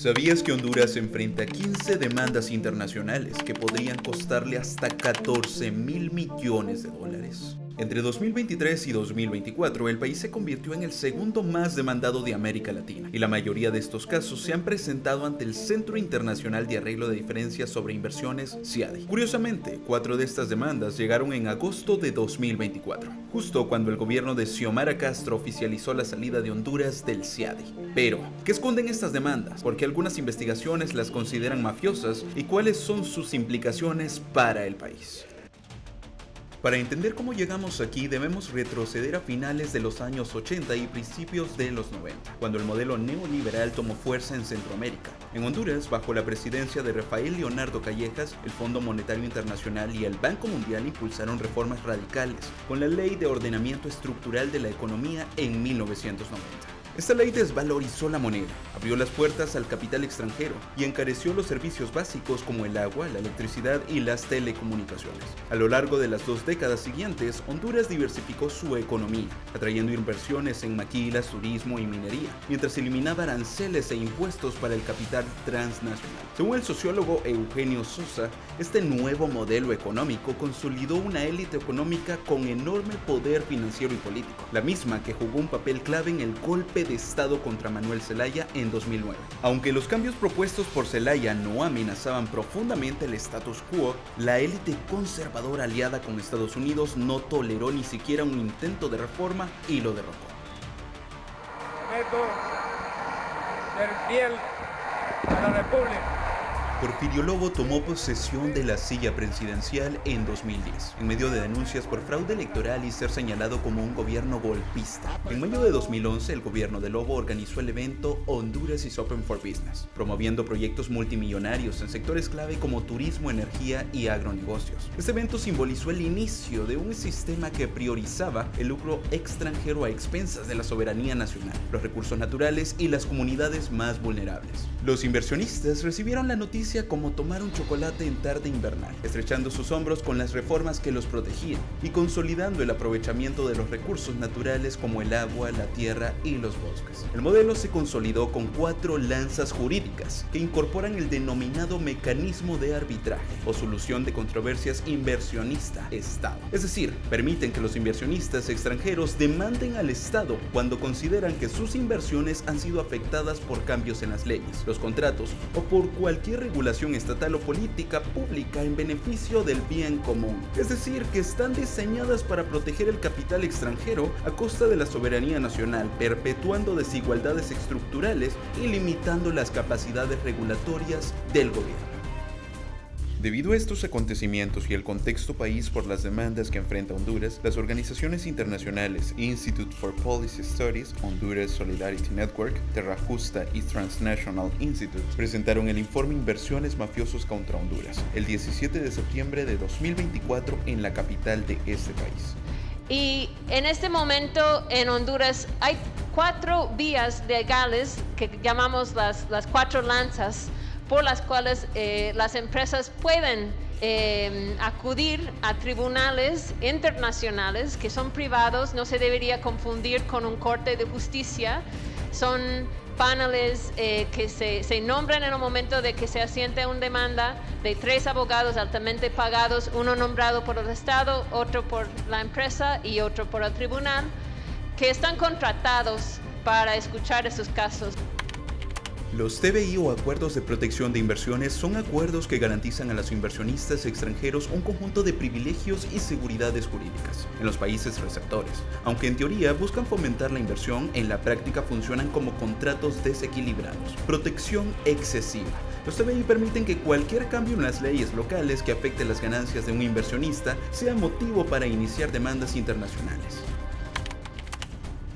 ¿Sabías que Honduras enfrenta 15 demandas internacionales que podrían costarle hasta 14.000 millones de dólares? Entre 2023 y 2024, el país se convirtió en el segundo más demandado de América Latina, y la mayoría de estos casos se han presentado ante el Centro Internacional de Arreglo de Diferencias sobre Inversiones, CIADI. Curiosamente, 4 de estas demandas llegaron en agosto de 2024, justo cuando el gobierno de Xiomara Castro oficializó la salida de Honduras del CIADI. Pero, ¿qué esconden estas demandas? ¿Por qué algunas investigaciones las consideran mafiosas? ¿Y cuáles son sus implicaciones para el país? Para entender cómo llegamos aquí, debemos retroceder a finales de los años 80 y principios de los 90, cuando el modelo neoliberal tomó fuerza en Centroamérica. En Honduras, bajo la presidencia de Rafael Leonardo Callejas, el Fondo Monetario Internacional y el Banco Mundial impulsaron reformas radicales, con la Ley de Ordenamiento Estructural de la Economía en 1990. Esta ley desvalorizó la moneda, abrió las puertas al capital extranjero y encareció los servicios básicos como el agua, la electricidad y las telecomunicaciones. A lo largo de las 2 décadas siguientes, Honduras diversificó su economía, atrayendo inversiones en maquilas, turismo y minería, mientras eliminaba aranceles e impuestos para el capital transnacional. Según el sociólogo Eugenio Sosa, este nuevo modelo económico consolidó una élite económica con enorme poder financiero y político, la misma que jugó un papel clave en el golpe de Estado contra Manuel Zelaya en 2009. Aunque los cambios propuestos por Zelaya no amenazaban profundamente el status quo, la élite conservadora aliada con Estados Unidos no toleró ni siquiera un intento de reforma y lo derrocó. Prometo ser fiel a la República. Porfirio Lobo tomó posesión de la silla presidencial en 2010, en medio de denuncias por fraude electoral y ser señalado como un gobierno golpista. En mayo de 2011, el gobierno de Lobo organizó el evento Honduras is Open for Business, promoviendo proyectos multimillonarios en sectores clave como turismo, energía y agronegocios. Este evento simbolizó el inicio de un sistema que priorizaba el lucro extranjero a expensas de la soberanía nacional, los recursos naturales y las comunidades más vulnerables. Los inversionistas recibieron la noticia como tomar un chocolate en tarde invernal, estrechando sus hombros con las reformas que los protegían y consolidando el aprovechamiento de los recursos naturales como el agua, la tierra y los bosques. El modelo se consolidó con 4 lanzas jurídicas que incorporan el denominado mecanismo de arbitraje o solución de controversias inversionista-Estado. Es decir, permiten que los inversionistas extranjeros demanden al Estado cuando consideran que sus inversiones han sido afectadas por cambios en las leyes, los contratos o por cualquier regulación estatal o política pública en beneficio del bien común. Es decir, que están diseñadas para proteger el capital extranjero a costa de la soberanía nacional, perpetuando desigualdades estructurales y limitando las capacidades regulatorias del gobierno. Debido a estos acontecimientos y el contexto país por las demandas que enfrenta Honduras, las organizaciones internacionales Institute for Policy Studies, Honduras Solidarity Network, Terra Justa y Transnational Institute presentaron el informe Inversiones mafiosos contra Honduras el 17 de septiembre de 2024 en la capital de este país. Y en este momento en Honduras hay 4 vías legales que llamamos las 4 lanzas, por las cuales las empresas pueden acudir a tribunales internacionales que son privados. No se debería confundir con un corte de justicia. Son paneles que se nombran en el momento de que se asiente una demanda de 3 abogados altamente pagados, uno nombrado por el Estado, otro por la empresa y otro por el tribunal, que están contratados para escuchar esos casos. Los TBI o Acuerdos de Protección de Inversiones son acuerdos que garantizan a los inversionistas extranjeros un conjunto de privilegios y seguridades jurídicas en los países receptores. Aunque en teoría buscan fomentar la inversión, en la práctica funcionan como contratos desequilibrados. Protección excesiva. Los TBI permiten que cualquier cambio en las leyes locales que afecte las ganancias de un inversionista sea motivo para iniciar demandas internacionales.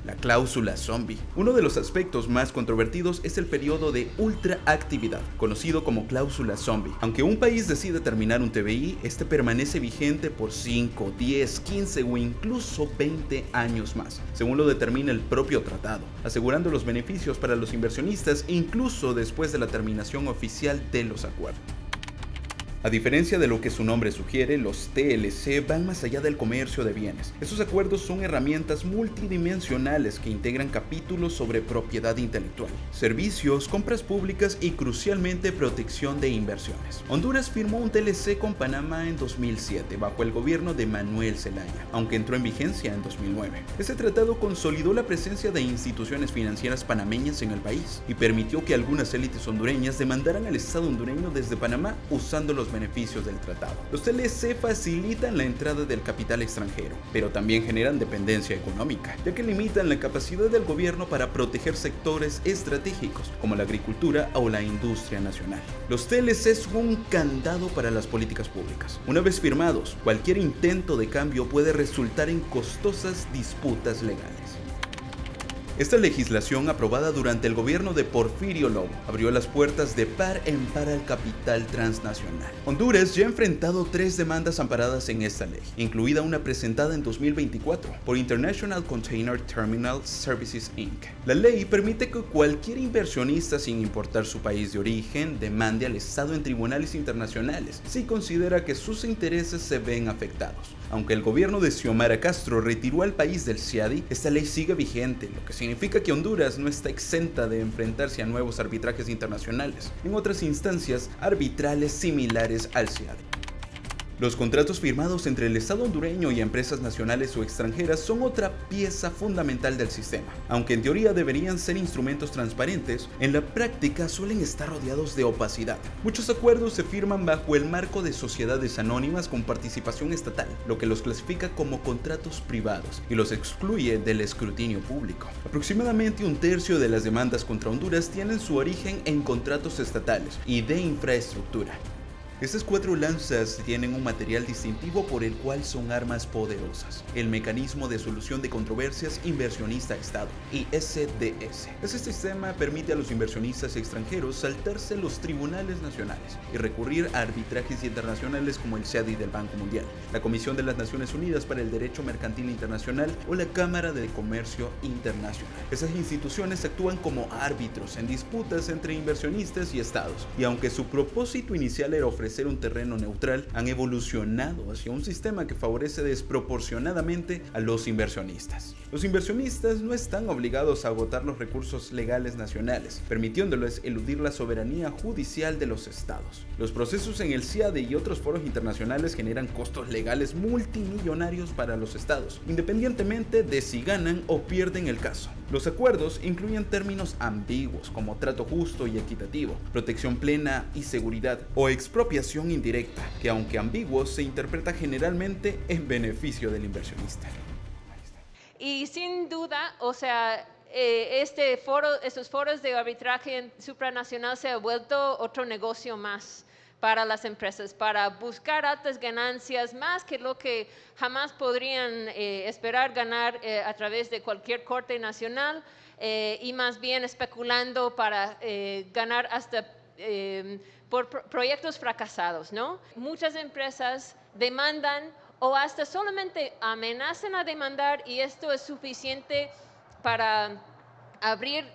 La cláusula zombie. Uno de los aspectos más controvertidos es el periodo de ultraactividad, conocido como cláusula zombie. Aunque un país decide terminar un TBI, este permanece vigente por 5, 10, 15 o incluso 20 años más, según lo determina el propio tratado, asegurando los beneficios para los inversionistas incluso después de la terminación oficial de los acuerdos. A diferencia de lo que su nombre sugiere, los TLC van más allá del comercio de bienes. Estos acuerdos son herramientas multidimensionales que integran capítulos sobre propiedad intelectual, servicios, compras públicas y crucialmente protección de inversiones. Honduras firmó un TLC con Panamá en 2007 bajo el gobierno de Manuel Zelaya, aunque entró en vigencia en 2009. Este tratado consolidó la presencia de instituciones financieras panameñas en el país y permitió que algunas élites hondureñas demandaran al Estado hondureño desde Panamá usando los beneficios del tratado. Los TLC facilitan la entrada del capital extranjero, pero también generan dependencia económica, ya que limitan la capacidad del gobierno para proteger sectores estratégicos como la agricultura o la industria nacional. Los TLC son un candado para las políticas públicas. Una vez firmados, cualquier intento de cambio puede resultar en costosas disputas legales. Esta legislación, aprobada durante el gobierno de Porfirio Lobo, abrió las puertas de par en par al capital transnacional. Honduras ya ha enfrentado 3 demandas amparadas en esta ley, incluida una presentada en 2024 por International Container Terminal Services Inc. La ley permite que cualquier inversionista, sin importar su país de origen, demande al Estado en tribunales internacionales si considera que sus intereses se ven afectados. Aunque el gobierno de Xiomara Castro retiró al país del CIADI, esta ley sigue vigente, lo que significa que Honduras no está exenta de enfrentarse a nuevos arbitrajes internacionales en otras instancias arbitrales similares al CIADI. Los contratos firmados entre el Estado hondureño y empresas nacionales o extranjeras son otra pieza fundamental del sistema. Aunque en teoría deberían ser instrumentos transparentes, en la práctica suelen estar rodeados de opacidad. Muchos acuerdos se firman bajo el marco de sociedades anónimas con participación estatal, lo que los clasifica como contratos privados y los excluye del escrutinio público. Aproximadamente 1/3 de las demandas contra Honduras tienen su origen en contratos estatales y de infraestructura. Estas 4 lanzas tienen un material distintivo por el cual son armas poderosas: el Mecanismo de Solución de Controversias Inversionista-Estado, ISDS. Este sistema permite a los inversionistas extranjeros saltarse los tribunales nacionales y recurrir a arbitrajes internacionales como el CIADI del Banco Mundial, la Comisión de las Naciones Unidas para el Derecho Mercantil Internacional o la Cámara de Comercio Internacional. Esas instituciones actúan como árbitros en disputas entre inversionistas y estados, y aunque su propósito inicial era ofrecer un terreno neutral, han evolucionado hacia un sistema que favorece desproporcionadamente a los inversionistas. Los inversionistas no están obligados a agotar los recursos legales nacionales, permitiéndoles eludir la soberanía judicial de los estados. Los procesos en el CIADI y otros foros internacionales generan costos legales multimillonarios para los estados, independientemente de si ganan o pierden el caso. Los acuerdos incluyen términos ambiguos como trato justo y equitativo, protección plena y seguridad, o expropiación indirecta, que aunque ambiguos se interpreta generalmente en beneficio del inversionista. Y sin duda, o sea, estos foros de arbitraje supranacional se ha vuelto otro negocio más para las empresas, para buscar altas ganancias, más que lo que jamás podrían esperar ganar a través de cualquier corte nacional, y más bien especulando para ganar hasta por proyectos fracasados, ¿no? Muchas empresas demandan o hasta solamente amenazan a demandar, y esto es suficiente para abrir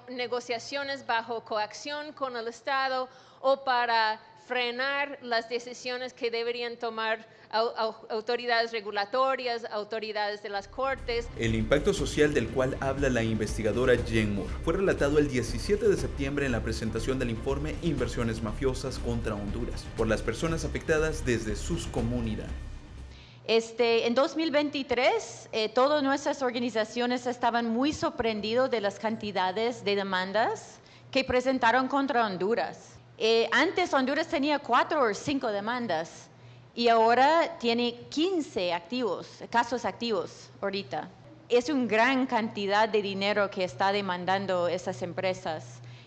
negociaciones bajo coacción con el Estado o para frenar las decisiones que deberían tomar autoridades regulatorias, autoridades de las cortes. El impacto social del cual habla la investigadora Jen Moore fue relatado el 17 de septiembre en la presentación del informe Inversiones mafiosas contra Honduras por las personas afectadas desde sus comunidades. En 2023, todas nuestras organizaciones estaban muy sorprendidos de las cantidades de demandas que presentaron contra Honduras. Antes Honduras tenía 4 o 5 demandas y ahora tiene 15 casos activos ahorita. Es una gran cantidad de dinero que está demandando esas empresas.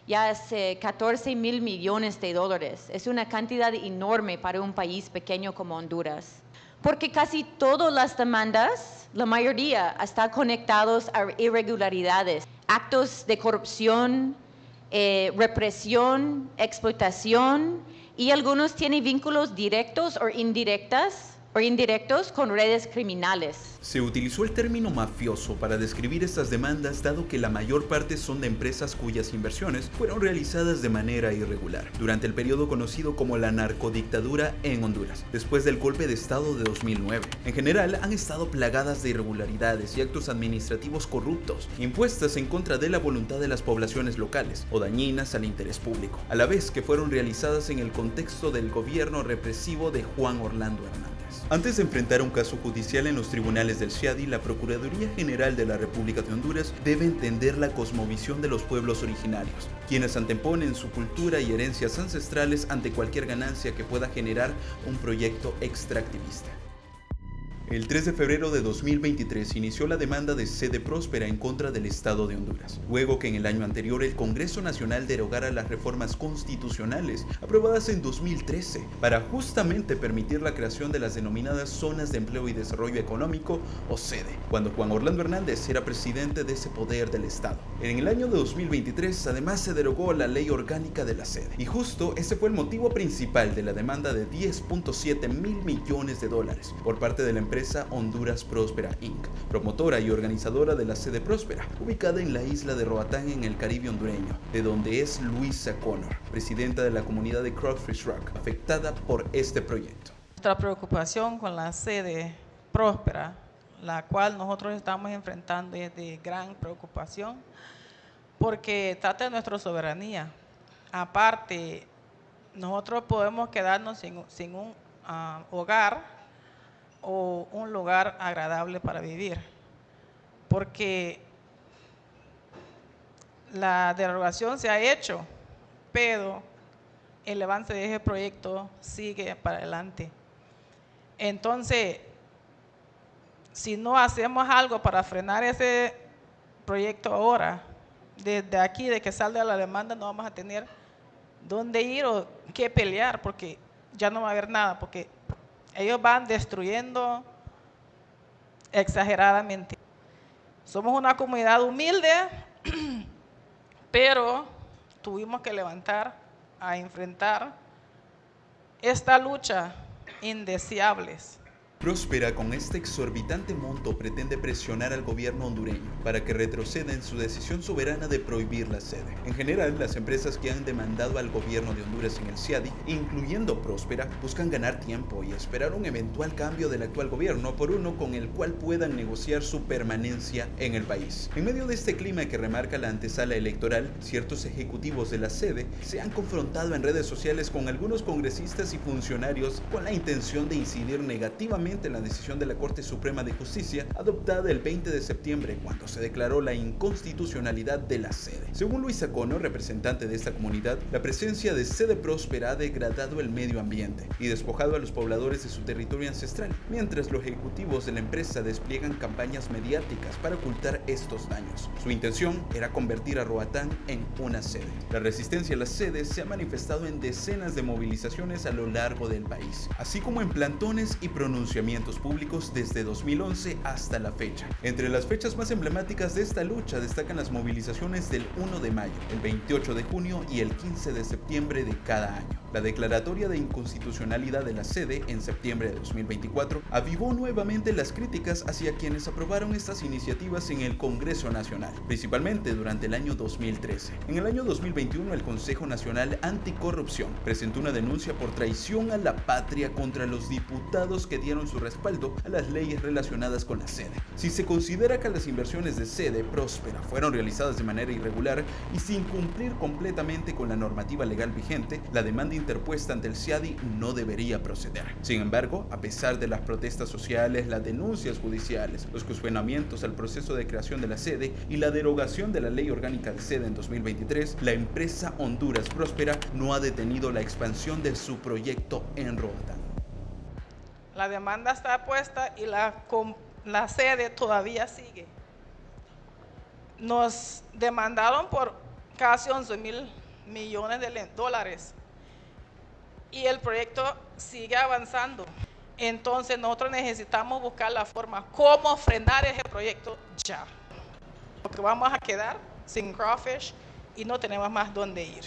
Ya es 14 mil millones de dólares. Es una cantidad enorme para un país pequeño como Honduras. Porque casi todas las demandas, la mayoría, están conectados a irregularidades, actos de corrupción, represión, explotación, y algunos tienen vínculos directos o indirectos o indirectos con redes criminales. Se utilizó el término mafioso para describir estas demandas, dado que la mayor parte son de empresas cuyas inversiones fueron realizadas de manera irregular durante el periodo conocido como la narcodictadura en Honduras, después del golpe de estado de 2009. En general, han estado plagadas de irregularidades y actos administrativos corruptos, impuestas en contra de la voluntad de las poblaciones locales o dañinas al interés público, a la vez que fueron realizadas en el contexto del gobierno represivo de Juan Orlando Hernández. Antes de enfrentar un caso judicial en los tribunales del CIADI, la Procuraduría General de la República de Honduras debe entender la cosmovisión de los pueblos originarios, quienes anteponen su cultura y herencias ancestrales ante cualquier ganancia que pueda generar un proyecto extractivista. El 3 de febrero de 2023 inició la demanda de Sede Próspera en contra del Estado de Honduras, luego que en el año anterior el Congreso Nacional derogara las reformas constitucionales aprobadas en 2013 para justamente permitir la creación de las denominadas Zonas de Empleo y Desarrollo Económico, o SEDE, cuando Juan Orlando Hernández era presidente de ese poder del Estado. En el año de 2023 además se derogó la Ley Orgánica de la SEDE, y justo ese fue el motivo principal de la demanda de $10.7 mil millones por parte de la empresa Honduras Próspera Inc., promotora y organizadora de la Sede Próspera, ubicada en la isla de Roatán en el Caribe hondureño, de donde es Luisa Connor, presidenta de la comunidad de Crawfish Rock, afectada por este proyecto. Nuestra preocupación con la Sede Próspera, la cual nosotros estamos enfrentando, es de gran preocupación porque trata de nuestra soberanía. Aparte, nosotros podemos quedarnos sin un hogar o un lugar agradable para vivir, porque la derogación se ha hecho, pero el avance de ese proyecto sigue para adelante. Entonces, si no hacemos algo para frenar ese proyecto ahora, desde aquí, de que salga la demanda, no vamos a tener dónde ir o qué pelear, porque ya no va a haber nada, porque ellos van destruyendo exageradamente. Somos una comunidad humilde, pero tuvimos que levantar a enfrentar esta lucha indeseables. Próspera, con este exorbitante monto, pretende presionar al gobierno hondureño para que retroceda en su decisión soberana de prohibir la sede. En general, las empresas que han demandado al gobierno de Honduras en el CIADI, incluyendo Próspera, buscan ganar tiempo y esperar un eventual cambio del actual gobierno por uno con el cual puedan negociar su permanencia en el país. En medio de este clima que remarca la antesala electoral, ciertos ejecutivos de la sede se han confrontado en redes sociales con algunos congresistas y funcionarios con la intención de incidir negativamente en la decisión de la Corte Suprema de Justicia adoptada el 20 de septiembre cuando se declaró la inconstitucionalidad de la sede. Según Luisa Connor, representante de esta comunidad, la presencia de Sede Próspera ha degradado el medio ambiente y despojado a los pobladores de su territorio ancestral, mientras los ejecutivos de la empresa despliegan campañas mediáticas para ocultar estos daños. Su intención era convertir a Roatán en una sede. La resistencia a las sedes se ha manifestado en decenas de movilizaciones a lo largo del país, así como en plantones y pronunciamientos públicos desde 2011 hasta la fecha. Entre las fechas más emblemáticas de esta lucha destacan las movilizaciones del 1 de mayo, el 28 de junio y el 15 de septiembre de cada año. La declaratoria de inconstitucionalidad de la sede en septiembre de 2024 avivó nuevamente las críticas hacia quienes aprobaron estas iniciativas en el Congreso Nacional, principalmente durante el año 2013. En el año 2021, el Consejo Nacional Anticorrupción presentó una denuncia por traición a la patria contra los diputados que dieron su respaldo a las leyes relacionadas con la sede. Si se considera que las inversiones de Sede Próspera fueron realizadas de manera irregular y sin cumplir completamente con la normativa legal vigente, la demanda interpuesta ante el CIADI no debería proceder. Sin embargo, a pesar de las protestas sociales, las denuncias judiciales, los cuestionamientos al proceso de creación de la sede y la derogación de la Ley Orgánica de Sede en 2023, la empresa Honduras Próspera no ha detenido la expansión de su proyecto en Roatán. La demanda está puesta y la sede todavía sigue. Nos demandaron por casi 11 mil millones de dólares y el proyecto sigue avanzando. Entonces nosotros necesitamos buscar la forma cómo frenar ese proyecto ya, porque vamos a quedar sin Crawfish y no tenemos más dónde ir.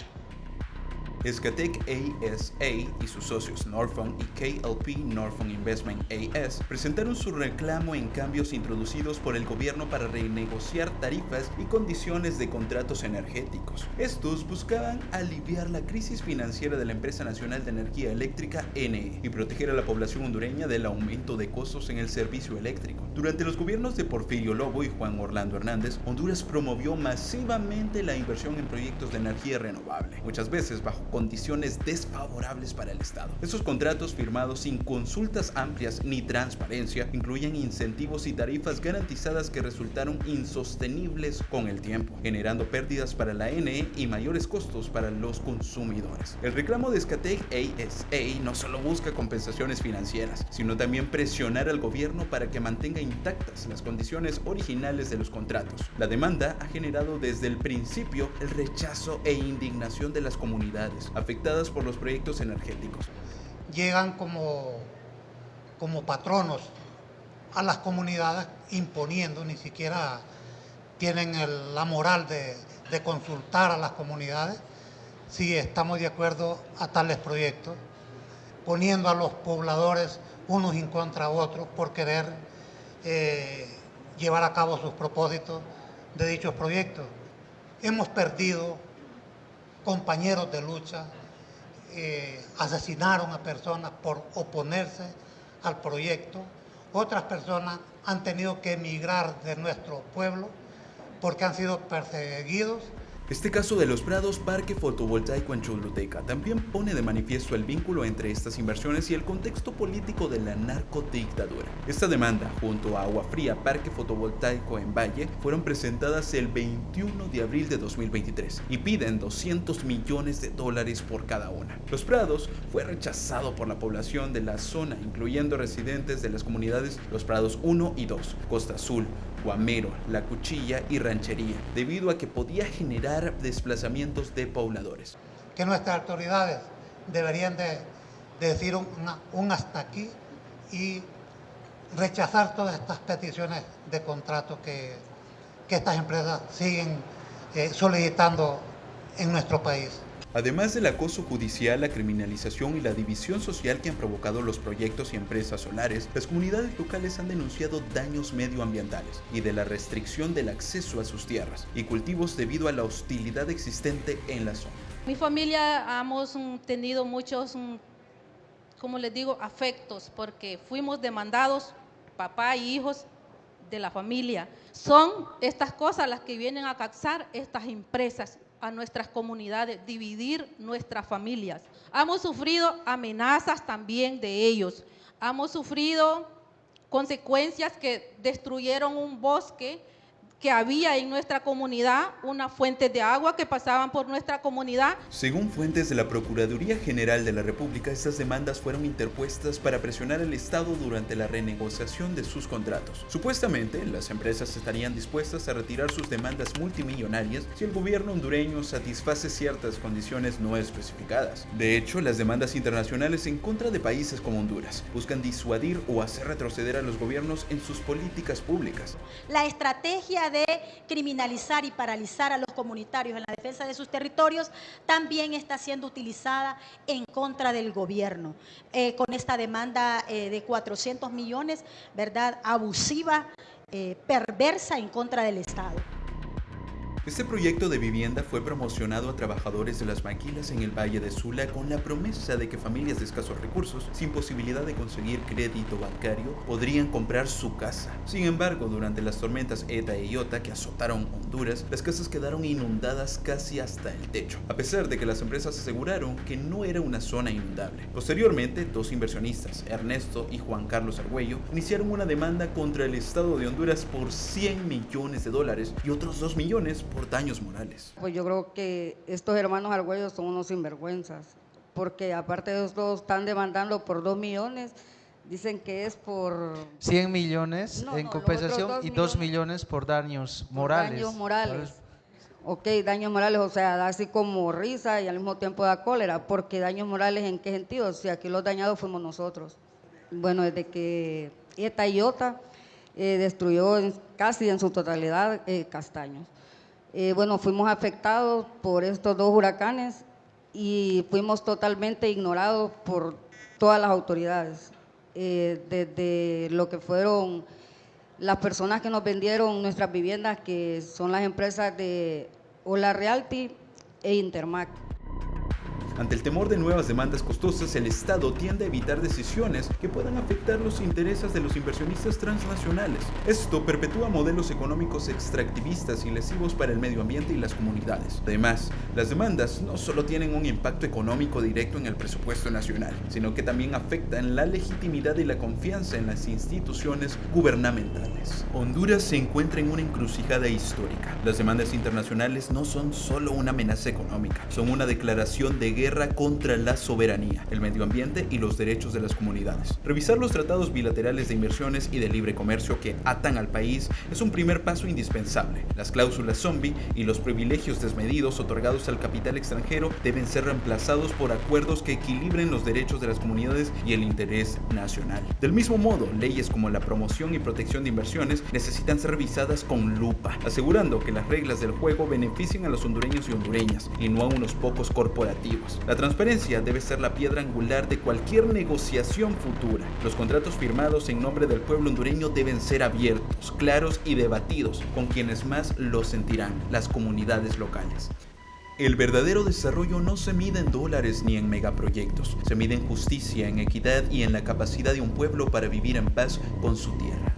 Escatec ASA y sus socios Norfund y KLP Norfund Investment AS presentaron su reclamo en cambios introducidos por el gobierno para renegociar tarifas y condiciones de contratos energéticos. Estos buscaban aliviar la crisis financiera de la Empresa Nacional de Energía Eléctrica NE y proteger a la población hondureña del aumento de costos en el servicio eléctrico. Durante los gobiernos de Porfirio Lobo y Juan Orlando Hernández, Honduras promovió masivamente la inversión en proyectos de energía renovable, muchas veces bajo condiciones desfavorables para el Estado. Estos contratos firmados sin consultas amplias ni transparencia incluían incentivos y tarifas garantizadas que resultaron insostenibles con el tiempo, generando pérdidas para la NE y mayores costos para los consumidores. El reclamo de Escatec ASA no solo busca compensaciones financieras, sino también presionar al gobierno para que mantenga intactas las condiciones originales de los contratos. La demanda ha generado desde el principio el rechazo e indignación de las comunidades afectadas por los proyectos energéticos. Llegan como patronos a las comunidades imponiendo, ni siquiera tienen la moral de consultar a las comunidades si estamos de acuerdo a tales proyectos, poniendo a los pobladores unos en contra de otros por querer llevar a cabo sus propósitos de dichos proyectos. Hemos perdido compañeros de lucha, asesinaron a personas por oponerse al proyecto. Otras personas han tenido que emigrar de nuestro pueblo porque han sido perseguidos. Este caso de Los Prados, parque fotovoltaico en Choluteca, también pone de manifiesto el vínculo entre estas inversiones y el contexto político de la narcodictadura. Esta demanda, junto a Agua Fría, parque fotovoltaico en Valle, fueron presentadas el 21 de abril de 2023 y piden $200 millones por cada una. Los Prados fue rechazado por la población de la zona, incluyendo residentes de las comunidades Los Prados 1 y 2, Costa Azul, Guamero, La Cuchilla y Ranchería, debido a que podía generar desplazamientos de pobladores. Que nuestras autoridades deberían de decir un hasta aquí y rechazar todas estas peticiones de contrato que estas empresas siguen solicitando en nuestro país. Además del acoso judicial, la criminalización y la división social que han provocado los proyectos y empresas solares, las comunidades locales han denunciado daños medioambientales y de la restricción del acceso a sus tierras y cultivos debido a la hostilidad existente en la zona. Mi familia hemos tenido muchos, como les digo, afectos, porque fuimos demandados, papá y hijos de la familia. Son estas cosas las que vienen a causar estas empresas a nuestras comunidades, dividir nuestras familias. Hemos sufrido amenazas también de ellos. Hemos sufrido consecuencias que destruyeron un bosque que había en nuestra comunidad, unas fuentes de agua que pasaban por nuestra comunidad. Según fuentes de la Procuraduría General de la República, estas demandas fueron interpuestas para presionar al Estado durante la renegociación de sus contratos. Supuestamente, las empresas estarían dispuestas a retirar sus demandas multimillonarias si el gobierno hondureño satisface ciertas condiciones no especificadas. De hecho, las demandas internacionales en contra de países como Honduras buscan disuadir o hacer retroceder a los gobiernos en sus políticas públicas. La estrategia de criminalizar y paralizar a los comunitarios en la defensa de sus territorios también está siendo utilizada en contra del gobierno, con esta demanda de 400 millones, ¿verdad?, abusiva, perversa en contra del Estado. Este proyecto de vivienda fue promocionado a trabajadores de las maquilas en el Valle de Sula con la promesa de que familias de escasos recursos, sin posibilidad de conseguir crédito bancario, podrían comprar su casa. Sin embargo, durante las tormentas Eta e Iota que azotaron Honduras, las casas quedaron inundadas casi hasta el techo, a pesar de que las empresas aseguraron que no era una zona inundable. Posteriormente, dos inversionistas, Ernesto y Juan Carlos Argüello, iniciaron una demanda contra el Estado de Honduras por $100 millones y otros 2 millones por daños morales. Pues yo creo que estos hermanos Argüello son unos sinvergüenzas, porque aparte de eso están demandando por 2 millones, dicen que es por 100 millones en compensación y 2 millones por daños morales. Daños morales. Ok, daños morales, o sea, da así como risa y al mismo tiempo da cólera, porque daños morales ¿en qué sentido? Si aquí los dañados fuimos nosotros. Bueno, desde que Eta y Iota destruyó casi en su totalidad Castaños. Bueno, fuimos afectados por estos 2 huracanes y fuimos totalmente ignorados por todas las autoridades, desde lo que fueron las personas que nos vendieron nuestras viviendas, que son las empresas de Ola Realty e Intermac. Ante el temor de nuevas demandas costosas, el Estado tiende a evitar decisiones que puedan afectar los intereses de los inversionistas transnacionales. Esto perpetúa modelos económicos extractivistas y lesivos para el medio ambiente y las comunidades. Además, las demandas no solo tienen un impacto económico directo en el presupuesto nacional, sino que también afectan la legitimidad y la confianza en las instituciones gubernamentales. Honduras se encuentra en una encrucijada histórica. Las demandas internacionales no son solo una amenaza económica, son una declaración de guerra contra la soberanía, el medio ambiente y los derechos de las comunidades. Revisar los tratados bilaterales de inversiones y de libre comercio que atan al país es un primer paso indispensable. Las cláusulas zombie y los privilegios desmedidos otorgados al capital extranjero deben ser reemplazados por acuerdos que equilibren los derechos de las comunidades y el interés nacional. Del mismo modo, leyes como la promoción y protección de inversiones necesitan ser revisadas con lupa, asegurando que las reglas del juego beneficien a los hondureños y hondureñas y no a unos pocos corporativos. La transparencia debe ser la piedra angular de cualquier negociación futura. Los contratos firmados en nombre del pueblo hondureño deben ser abiertos, claros y debatidos con quienes más lo sentirán, las comunidades locales. El verdadero desarrollo no se mide en dólares ni en megaproyectos, se mide en justicia, en equidad y en la capacidad de un pueblo para vivir en paz con su tierra.